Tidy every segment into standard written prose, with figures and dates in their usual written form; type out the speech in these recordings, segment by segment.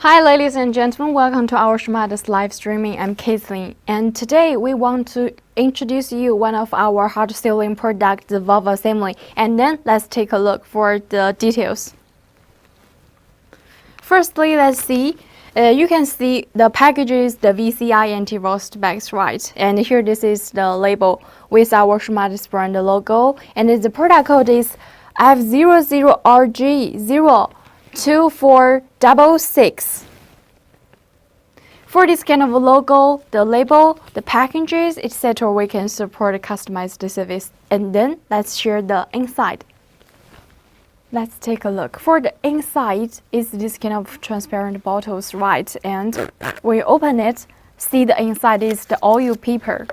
Hi ladies and gentlemen, welcome to our Shumatt's live streaming. I'm Caitlin, and today we want to introduce you one of our hot-selling products, the valve assembly, and then let's take a look for the details. Firstly, let's see. You can see the packages, the VCI anti-rust bags, right? And here this is the label with our Shumatt's brand logo, and the product code is F00RJ02466. For this kind of logo, the label, the packages, etc., we can support a customized service. And then let's share the inside. Let's take a look. For the inside, is this kind of transparent bottles, right? And we open it, see the inside is the oil paper.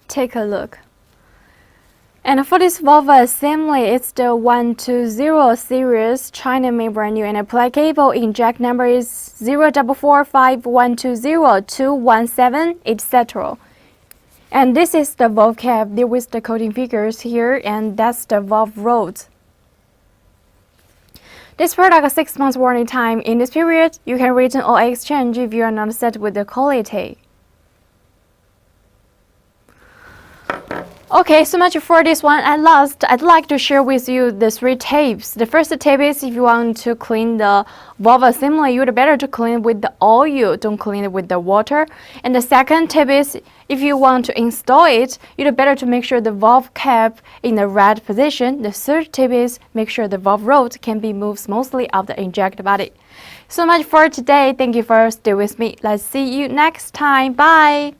Take a look. And for this valve assembly, it's the 120 series, China made brand new, and applicable inject number is 04451202117, etc. And this is the valve cap, there with the coating figures here, and that's the valve rod. This product has 6 months warranty time. In this period, you can return or exchange if you are not set with the quality. Okay, so much for this one. At last, I'd like to share with you the 3 tips. The first tip is if you want to clean the valve assembly, you'd better to clean with the oil, don't clean it with the water. And the second tip is if you want to install it, you'd better to make sure the valve cap in the right position. The third tip is make sure the valve rod can be moved smoothly out the inject body. So much for today. Thank you for staying with me. Let's see you next time. Bye.